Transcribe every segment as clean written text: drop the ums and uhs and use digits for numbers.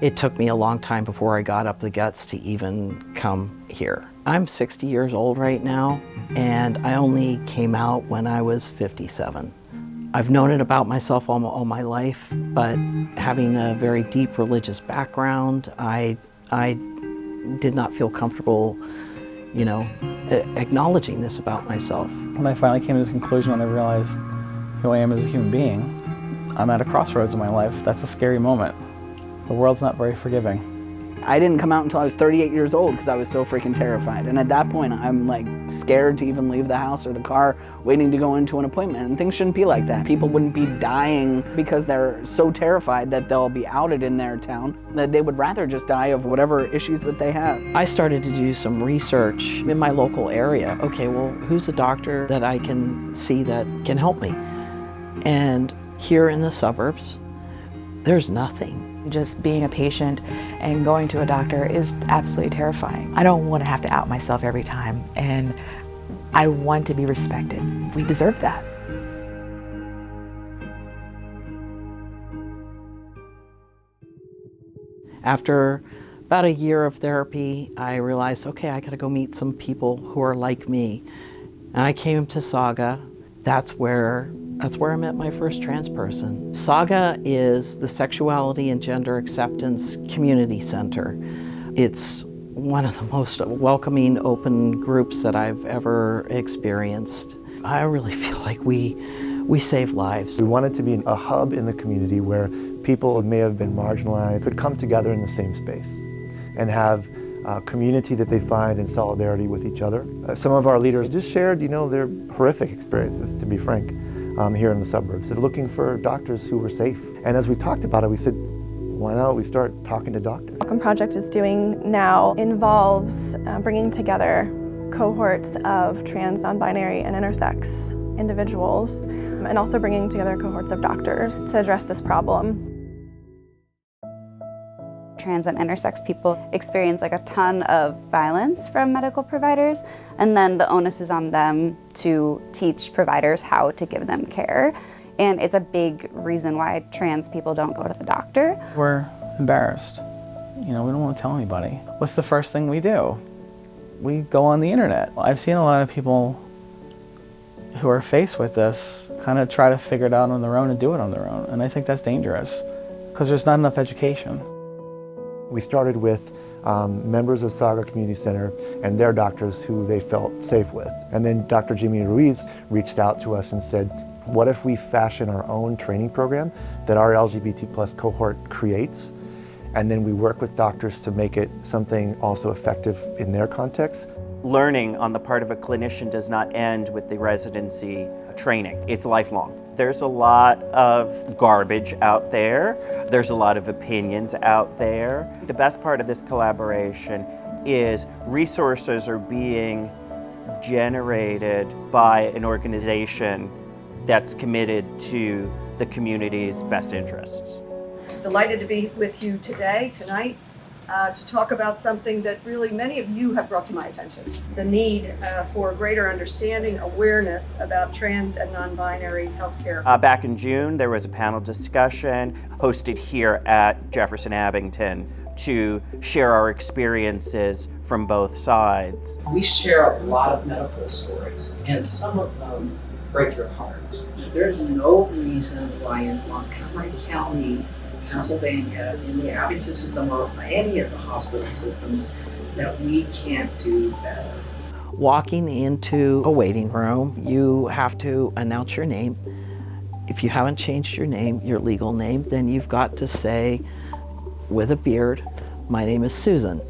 It took me a long time before I got up the guts to even come here. I'm 60 years old right now, and I only came out when I was 57. I've known it about myself all my life, but having a very deep religious background, I did not feel comfortable, acknowledging this about myself. When I finally came to the conclusion and I realized who I am as a human being, I'm at a crossroads in my life. That's a scary moment. The world's not very forgiving. I didn't come out until I was 38 years old because I was so freaking terrified. And at that point, I'm like scared to even leave the house or the car, waiting to go into an appointment. And things shouldn't be like that. People wouldn't be dying because they're so terrified that they'll be outed in their town, that they would rather just die of whatever issues that they have. I started to do some research in my local area. Okay, well, who's a doctor that I can see that can help me? And here in the suburbs, there's nothing. Just being a patient and going to a doctor is absolutely terrifying. I don't want to have to out myself every time, and I want to be respected. We deserve that. After about a year of therapy, I realized, okay, I gotta go meet some people who are like me. And I came to Saga. That's where I met my first trans person. Saga is the Sexuality and Gender Acceptance Community Center. It's one of the most welcoming, open groups that I've ever experienced. I really feel like we save lives. We wanted to be a hub in the community where people may have been marginalized could come together in the same space and have a community that they find in solidarity with each other. Some of our leaders just shared, their horrific experiences, to be frank. Here in the suburbs. They're looking for doctors who were safe. And as we talked about it, we said, why not we start talking to doctors? What the project is doing now involves bringing together cohorts of trans, non-binary, and intersex individuals, and also bringing together cohorts of doctors to address this problem. Trans and intersex people experience a ton of violence from medical providers, and then the onus is on them to teach providers how to give them care. And it's a big reason why trans people don't go to the doctor. We're embarrassed. We don't want to tell anybody. What's the first thing we do? We go on the internet. I've seen a lot of people who are faced with this kind of try to figure it out on their own and do it on their own. And I think that's dangerous because there's not enough education. We started with members of Saga Community Center and their doctors who they felt safe with. And then Dr. Jimmy Ruiz reached out to us and said, what if we fashion our own training program that our LGBT plus cohort creates, and then we work with doctors to make it something also effective in their context? Learning on the part of a clinician does not end with the residency training. It's lifelong. There's a lot of garbage out there. There's a lot of opinions out there. The best part of this collaboration is resources are being generated by an organization that's committed to the community's best interests. Delighted to be with you tonight, to talk about something that really many of you have brought to my attention, the need for greater understanding, awareness about trans and non-binary healthcare. Back in June, there was a panel discussion hosted here at Jefferson Abington to share our experiences from both sides. We share a lot of medical stories, and some of them break your heart. There's no reason why in Montgomery County, Pennsylvania, in the Abington system or any of the hospital systems, that we can't do better. Walking into a waiting room, you have to announce your name. If you haven't changed your name, your legal name, then you've got to say, with a beard, my name is Susan.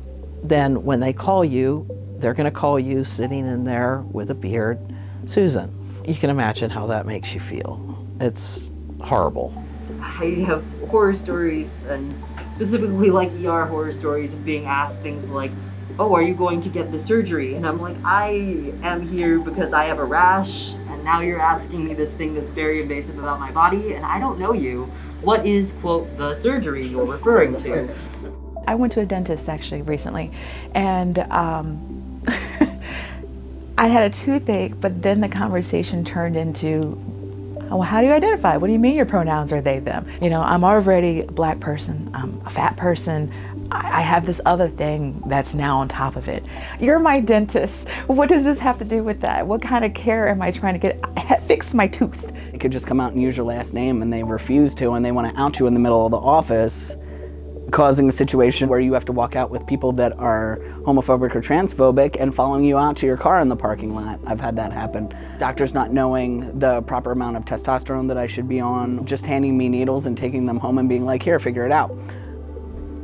Then when they call you, they're gonna call you sitting in there with a beard, Susan. You can imagine how that makes you feel. It's horrible. I have horror stories, and specifically ER horror stories of being asked things like, oh, are you going to get the surgery? And I'm like, I am here because I have a rash, and now you're asking me this thing that's very invasive about my body, and I don't know you. What is, quote, the surgery you're referring to? I went to a dentist actually recently, and I had a toothache, but then the conversation turned into, well, how do you identify? What do you mean your pronouns are they, them? You know, I'm already a black person, I'm a fat person, I have this other thing that's now on top of it. You're my dentist. What does this have to do with that? What kind of care am I trying to get? Fix my tooth. You could just come out and use your last name, and they refuse to, and they want to out you in the middle of the office, causing a situation where you have to walk out with people that are homophobic or transphobic and following you out to your car in the parking lot. I've had that happen. Doctors not knowing the proper amount of testosterone that I should be on, just handing me needles and taking them home and being like, here, figure it out.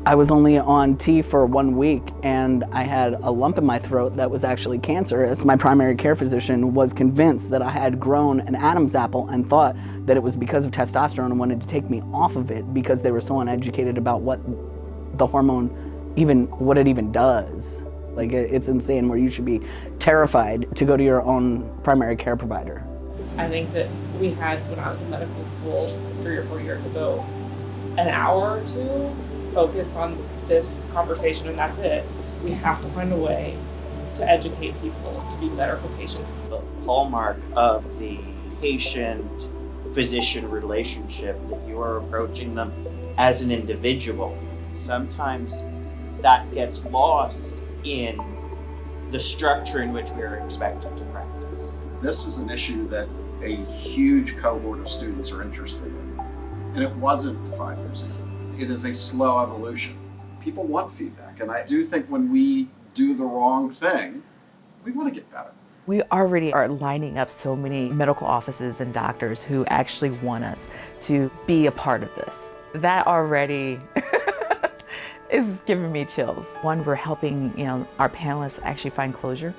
I was only on T for 1 week and I had a lump in my throat that was actually cancerous. My primary care physician was convinced that I had grown an Adam's apple and thought that it was because of testosterone and wanted to take me off of it because they were so uneducated about what the hormone what it even does. Like, it's insane, where you should be terrified to go to your own primary care provider. I think that we had, when I was in medical school 3 or 4 years ago, an hour or two focused on this conversation, and that's it. We have to find a way to educate people to be better for patients. The hallmark of the patient-physician relationship, that you are approaching them as an individual. Sometimes that gets lost in the structure in which we are expected to practice. This is an issue that a huge cohort of students are interested in, and it wasn't 5 years ago. It is a slow evolution. People want feedback, and I do think when we do the wrong thing, we want to get better. We already are lining up so many medical offices and doctors who actually want us to be a part of this. That already is giving me chills. One, we're helping, our panelists actually find closure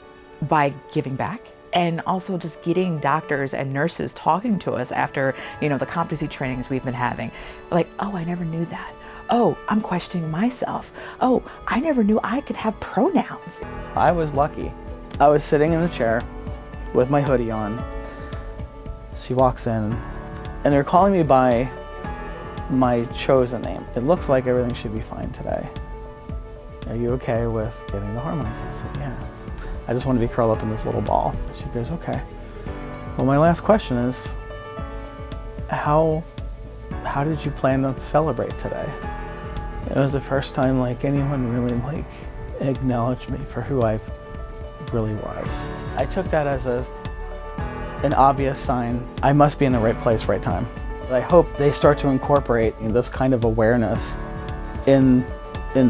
by giving back. And also just getting doctors and nurses talking to us after, the competency trainings we've been having. Like, oh, I never knew that. Oh, I'm questioning myself. Oh, I never knew I could have pronouns. I was lucky. I was sitting in the chair with my hoodie on. She walks in and they're calling me by my chosen name. It looks like everything should be fine today. Are you okay with getting the hormones? I said, yeah. I just want to be curled up in this little ball. She goes, okay. Well, my last question is, how did you plan to celebrate today? It was the first time anyone really acknowledged me for who I really was. I took that as an obvious sign. I must be in the right place, right time. I hope they start to incorporate this kind of awareness in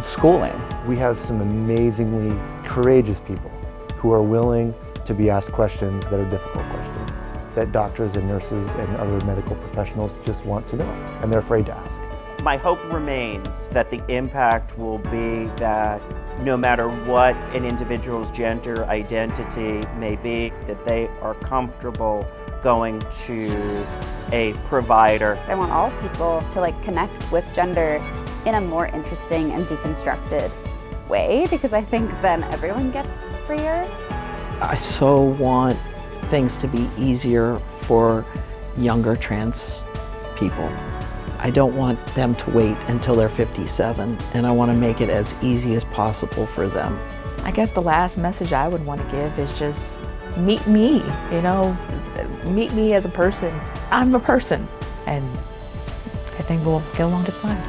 schooling. We have some amazingly courageous people who are willing to be asked questions that are difficult questions, that doctors and nurses and other medical professionals just want to know, and they're afraid to ask. My hope remains that the impact will be that no matter what an individual's gender identity may be, that they are comfortable going to a provider. I want all people to connect with gender in a more interesting and deconstructed way, because I think then everyone gets freer. I so want things to be easier for younger trans people. I don't want them to wait until they're 57, and I want to make it as easy as possible for them. I guess the last message I would want to give is just meet me, meet me as a person. I'm a person, and I think we'll get along just fine.